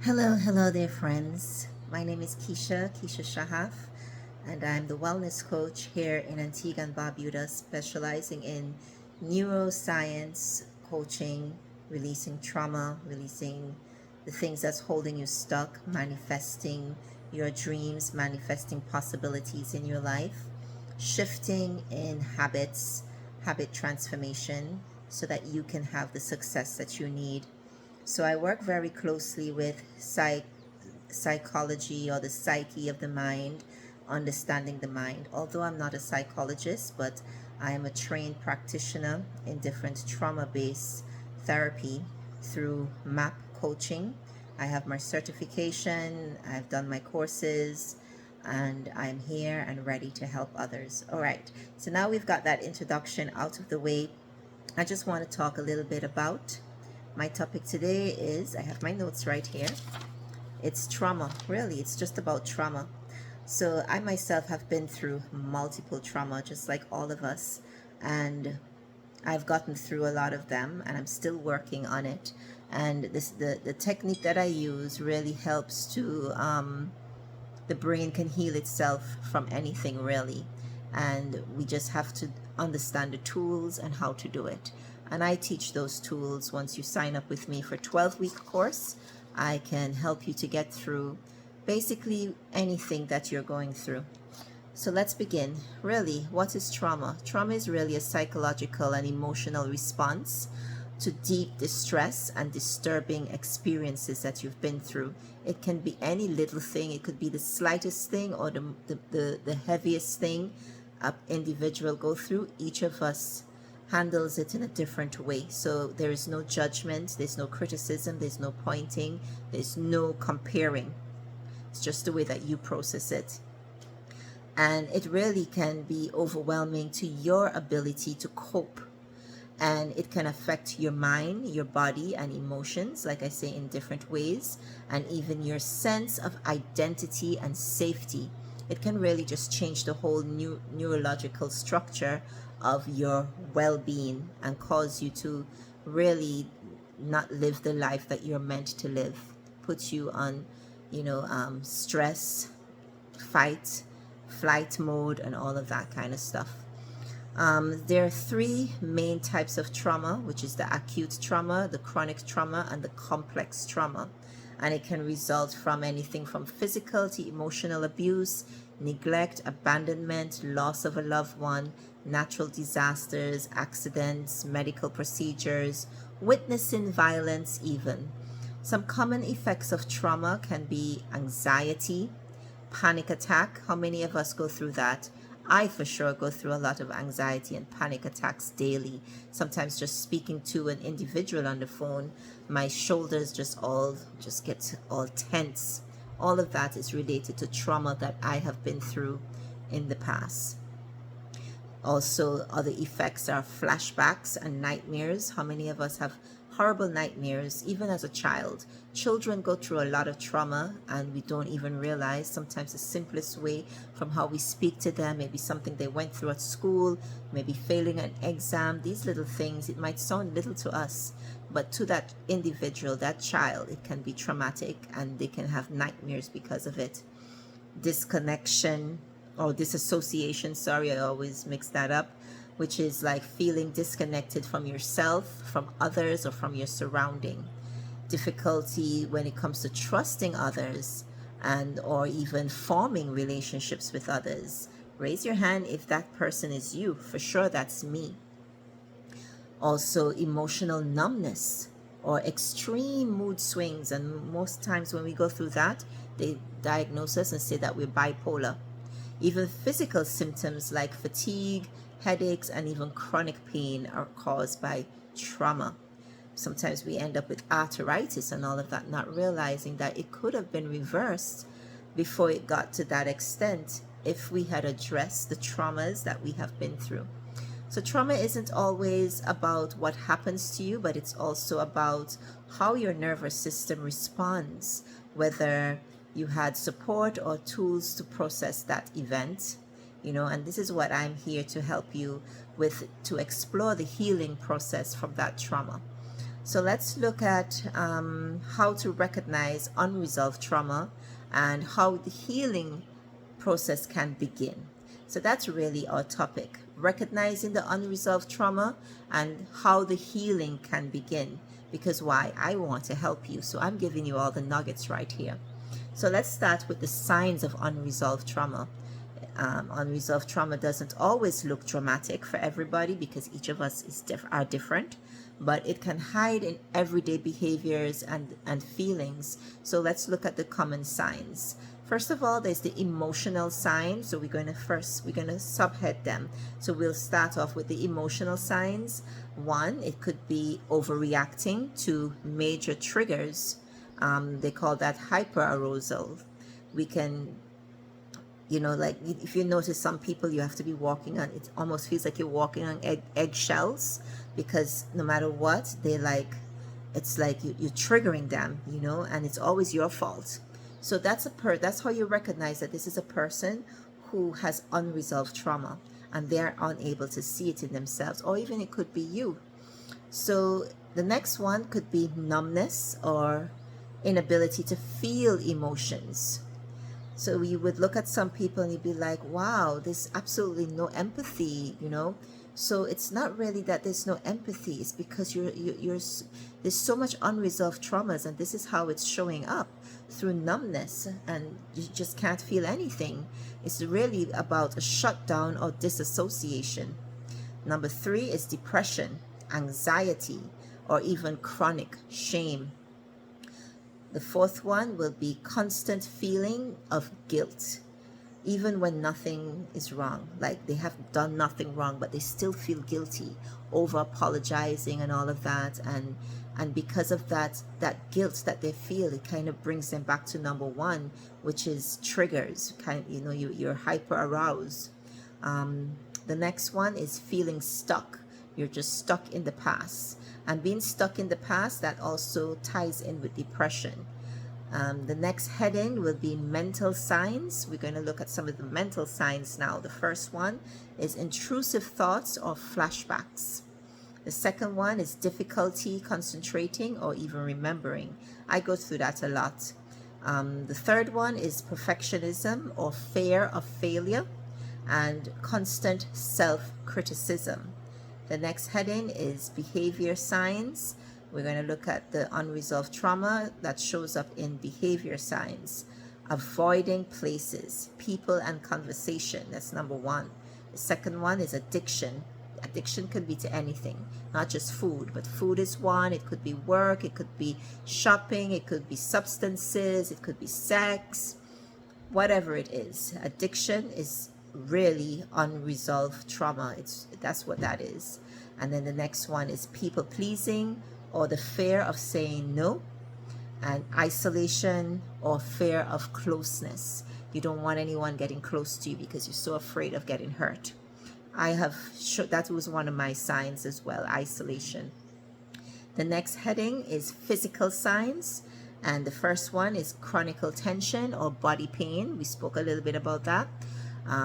Hello there, friends. My name is Keisha Shahaf, and I'm the wellness coach here in Antigua and Barbuda, specializing in neuroscience coaching, releasing trauma, releasing the things that's holding you stuck, manifesting your dreams, manifesting possibilities in your life, shifting in habits, habit transformation, so that you can have the success that you need. So I work very closely with psychology or the psyche of the mind, understanding the mind. Although I'm not a psychologist, but I am a trained practitioner in different trauma-based therapy through MAP coaching. I have my certification, I've done my courses, and I'm here and ready to help others. All right, so now we've got that introduction out of the way. I just want to talk a little bit about my topic today is, I have my notes right here. It's trauma. Really, it's just about trauma. So I myself have been through multiple trauma, just like all of us, and I've gotten through a lot of them, and I'm still working on it. And the technique that I use really helps to the brain can heal itself from anything, really, and we just have to understand the tools and how to do it. And I teach those tools. Once you sign up with me for a 12-week course, I can help you to get through basically anything that you're going through. So let's begin. Really, what is trauma? Trauma is really a psychological and emotional response to deep distress and disturbing experiences that you've been through. It can be any little thing. It could be the slightest thing or the heaviest thing an individual go through. Each of us handles it in a different way. So there is no judgment, there's no criticism, there's no pointing, there's no comparing. It's just the way that you process it. And it really can be overwhelming to your ability to cope. And it can affect your mind, your body, and emotions, like I say, in different ways, and even your sense of identity and safety. It can really just change the whole neurological structure of your well-being and cause you to really not live the life that you're meant to live. Put you on, stress, fight, flight mode, and all of that kind of stuff. There are three main types of trauma, which is the acute trauma, the chronic trauma, and the complex trauma. And it can result from anything from physical to emotional abuse, neglect, abandonment, loss of a loved one, natural disasters, accidents, medical procedures, witnessing violence even. Some common effects of trauma can be anxiety, panic attack. How many of us go through that? I for sure go through a lot of anxiety and panic attacks daily. Sometimes just speaking to an individual on the phone, my shoulders just get all tense. All of that is related to trauma that I have been through in the past. Also, other effects are flashbacks and nightmares. How many of us have horrible nightmares, even as a child? Children go through a lot of trauma and we don't even realize. Sometimes the simplest way from how we speak to them, maybe something they went through at school, maybe failing an exam, these little things, it might sound little to us, but to that individual, that child, it can be traumatic and they can have nightmares because of it. Disconnection or disassociation, sorry, I always mix that up, which is like feeling disconnected from yourself, from others, or from your surrounding. Difficulty when it comes to trusting others and or even forming relationships with others. Raise your hand if that person is you. For sure, that's me. Also, emotional numbness or extreme mood swings, and most times when we go through that, they diagnose us and say that we're bipolar. Even physical symptoms like fatigue, headaches, and even chronic pain are caused by trauma. Sometimes we end up with arthritis and all of that, not realizing that it could have been reversed before it got to that extent if we had addressed the traumas that we have been through. So trauma isn't always about what happens to you, but it's also about how your nervous system responds, whether you had support or tools to process that event. And this is what I'm here to help you with, to explore the healing process from that trauma. So let's look at how to recognize unresolved trauma and how the healing process can begin. So that's really our topic, recognizing the unresolved trauma and how the healing can begin. Because why? I want to help you. So I'm giving you all the nuggets right here. So let's start with the signs of unresolved trauma. Unresolved trauma doesn't always look dramatic for everybody because each of us are different, but it can hide in everyday behaviors and feelings. So let's look at the common signs. First of all, there's the emotional signs. So we're going to subhead them. So we'll start off with the emotional signs. One, it could be overreacting to major triggers. They call that hyperarousal. We can, like if you notice some people, you have to be walking on, it almost feels like you're walking on eggshells, because no matter what, it's like you're triggering them, and it's always your fault. So that's how you recognize that this is a person who has unresolved trauma and they're unable to see it in themselves, or even it could be you. So the next one could be numbness or inability to feel emotions. So you would look at some people and you'd be like, wow, there's absolutely no empathy, So it's not really that there's no empathy. It's because there's so much unresolved traumas, and this is how it's showing up through numbness, and you just can't feel anything. It's really about a shutdown or disassociation. Number 3 is depression, anxiety, or even chronic shame. The 4th one will be constant feeling of guilt, even when nothing is wrong. Like they have done nothing wrong, but they still feel guilty over apologizing and all of that. And because of that guilt that they feel, it kind of brings them back to number 1, which is triggers. You're hyper aroused. The next one is feeling stuck. You're just stuck in the past. And being stuck in the past, that also ties in with depression. The next heading will be mental signs. We're going to look at some of the mental signs now. The first one is intrusive thoughts or flashbacks. The second one is difficulty concentrating or even remembering. I go through that a lot. The third one is perfectionism or fear of failure and constant self-criticism. The next heading is behavior signs. We're going to look at the unresolved trauma that shows up in behavior signs. Avoiding places, people, and conversation. That's number 1. The second one is addiction. Addiction could be to anything, not just food, but food is one. It could be work, it could be shopping, it could be substances, it could be sex, whatever it is. Addiction is really unresolved trauma. That's what that is. And then the next one is people pleasing or the fear of saying no, and isolation or fear of closeness. You don't want anyone getting close to you because you're so afraid of getting hurt. That was one of my signs as well, isolation. The next heading is physical signs, and the first one is chronic tension or body pain. We spoke a little bit about that.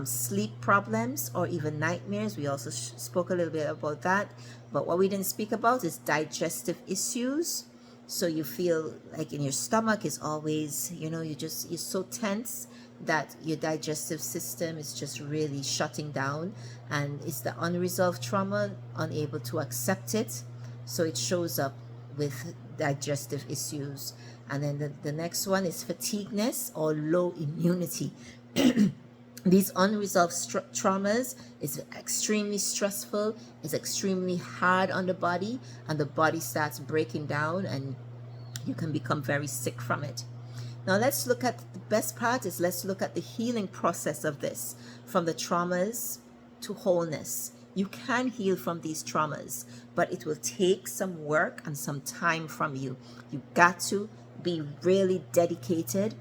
Sleep problems or even nightmares. We also spoke a little bit about that. But what we didn't speak about is digestive issues. So you feel like in your stomach is always, you're so tense that your digestive system is just really shutting down, and it's the unresolved trauma, unable to accept it. So it shows up with digestive issues. And then the next one is fatigueness or low immunity. These unresolved traumas is extremely stressful, it's extremely hard on the body, and the body starts breaking down and you can become very sick from it. Now let's look at the best part is let's look at the healing process of this, from the traumas to wholeness. You can heal from these traumas, but it will take some work and some time from you. You got to be really dedicated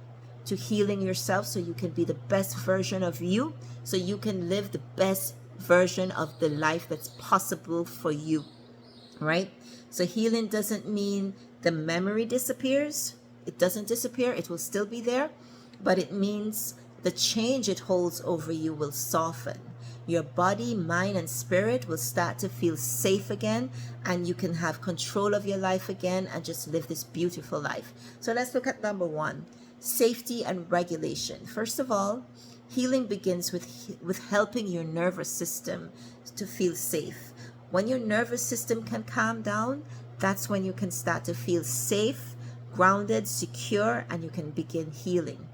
to healing yourself so you can be the best version of you, so you can live the best version of the life that's possible for you, right? So healing doesn't mean the memory disappears. It doesn't disappear. It will still be there, but it means the change it holds over you will soften. Your body, mind, and spirit will start to feel safe again, and you can have control of your life again and just live this beautiful life. So let's look at number one, safety and regulation. First of all, healing begins with helping your nervous system to feel safe. When your nervous system can calm down, that's when you can start to feel safe, grounded, secure, and you can begin healing.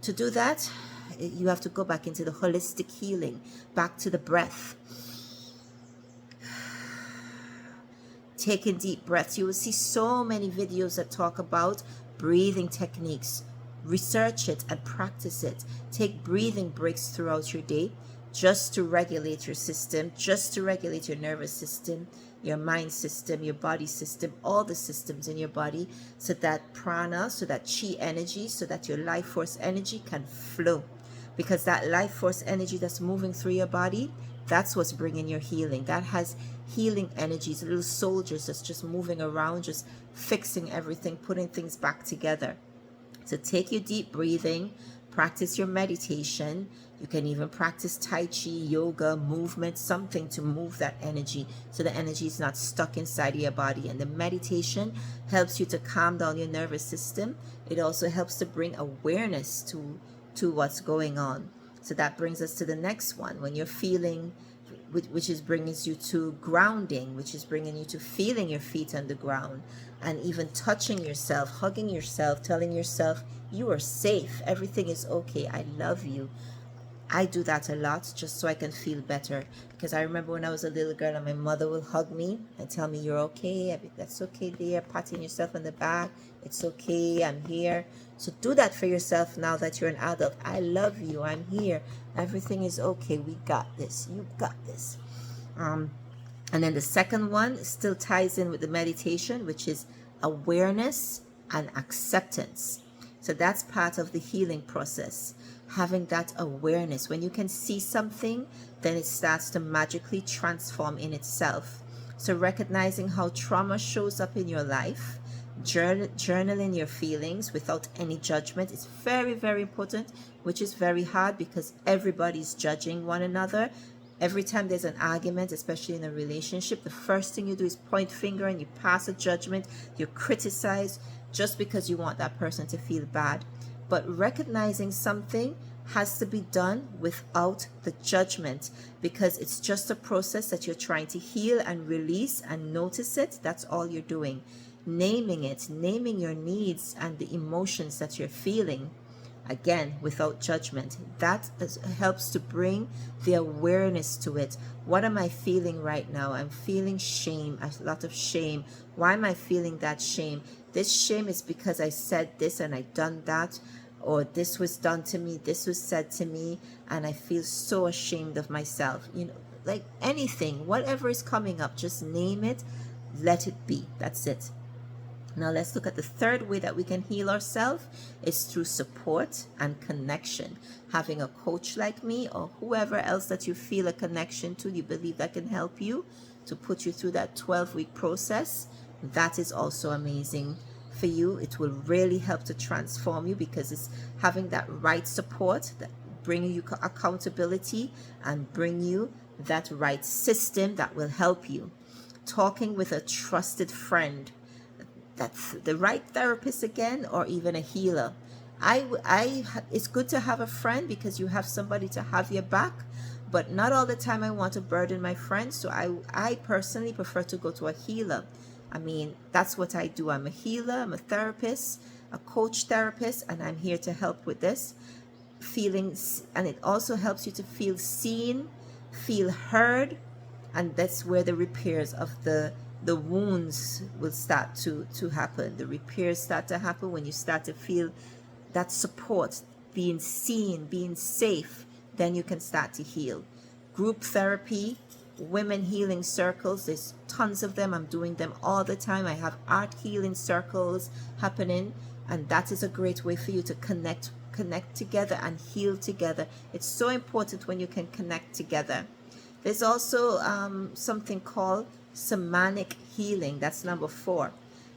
To do that, you have to go back into the holistic healing, back to the breath. Taking deep breaths. You will see so many videos that talk about breathing techniques. Research it and practice it. Take breathing breaks throughout your day just to regulate your system, just to regulate your nervous system, your mind system, your body system, all the systems in your body, so that prana, so that chi energy, so that your life force energy can flow. Because that life force energy that's moving through your body, that's what's bringing your healing. That has healing energies, little soldiers that's just moving around, just fixing everything, putting things back together. So take your deep breathing, practice your meditation. You can even practice Tai Chi, yoga, movement, something to move that energy so the energy is not stuck inside of your body. And the meditation helps you to calm down your nervous system. It also helps to bring awareness to what's going on. So that brings us to the next one. When you're feeling, which is bringing you to grounding, which is bringing you to feeling your feet on the ground and even touching yourself, hugging yourself, telling yourself you are safe, everything is okay, I love you. I do that a lot just so I can feel better, because I remember when I was a little girl and my mother would hug me and tell me, you're okay, that's okay dear, patting yourself on the back, it's okay, I'm here. So do that for yourself now that you're an adult. I love you, I'm here, everything is okay, we got this, you got this. And then the second one still ties in with the meditation, which is awareness and acceptance. So that's part of the healing process, having that awareness. When you can see something, then it starts to magically transform in itself. So recognizing how trauma shows up in your life, journaling your feelings without any judgment is very, very important, which is very hard because everybody's judging one another. Every time there's an argument, especially in a relationship, the first thing you do is point finger and you pass a judgment, you criticize just because you want that person to feel bad. But recognizing something has to be done without the judgment, because it's just a process that you're trying to heal and release and notice it. That's all you're doing. Naming it, naming your needs and the emotions that you're feeling. Again, without judgment. That helps to bring the awareness to it. What am I feeling right now? I'm feeling shame, a lot of shame. Why am I feeling that shame? This shame is because I said this and I done that, or this was done to me, this was said to me, and I feel so ashamed of myself. You know, like anything, whatever is coming up, just name it, let it be. That's it. Now let's look at the third way that we can heal ourselves is through support and connection. Having a coach like me or whoever else that you feel a connection to, you believe that can help you to put you through that 12-week process. That is also amazing for you. It will really help to transform you because it's having that right support, that bringing you accountability and bring you that right system that will help you. Talking with a trusted friend, that's the right therapist again, or even a healer. It's good to have a friend because you have somebody to have your back, but not all the time I want to burden my friends. So I personally prefer to go to a healer. I mean, that's what I do. I'm a healer, I'm a therapist, a coach therapist, and I'm here to help with this feelings. And it also helps you to feel seen, feel heard, and that's where the repairs of the wounds will start to happen. The repairs start to happen when you start to feel that support, being seen, being safe, then you can start to heal. Group therapy, women healing circles, there's tons of them. I'm doing them all the time. I have art healing circles happening, and that is a great way for you to connect together and heal together. It's so important when you can connect together. There's also something called somatic healing. That's number 4.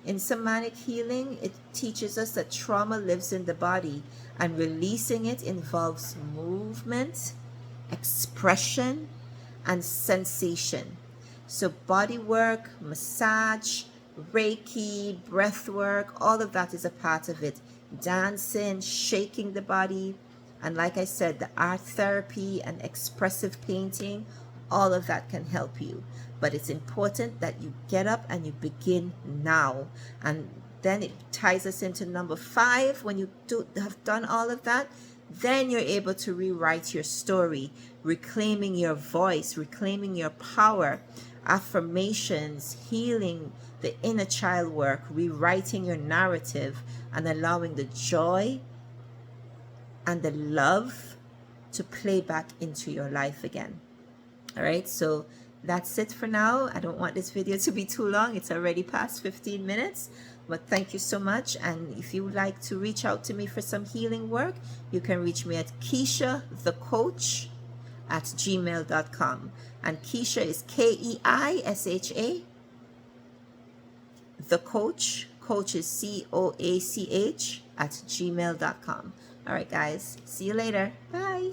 In somatic healing, it teaches us that trauma lives in the body and releasing it involves movement, expression, and sensation. So body work, massage, Reiki, breath work, all of that is a part of it. Dancing, shaking the body, and like I said, the art therapy and expressive painting, all of that can help you. But it's important that you get up and you begin now. And then it ties us into number 5. When you have done all of that, then you're able to rewrite your story, reclaiming your voice, reclaiming your power, affirmations, healing the inner child work, rewriting your narrative, and allowing the joy and the love to play back into your life again. All right, so that's it for now. I don't want this video to be too long. It's already past 15 minutes. But thank you so much. And if you would like to reach out to me for some healing work, you can reach me at keishathecoach@gmail.com. And Keisha is Keisha. The coach is COACH @gmail.com. All right, guys. See you later. Bye.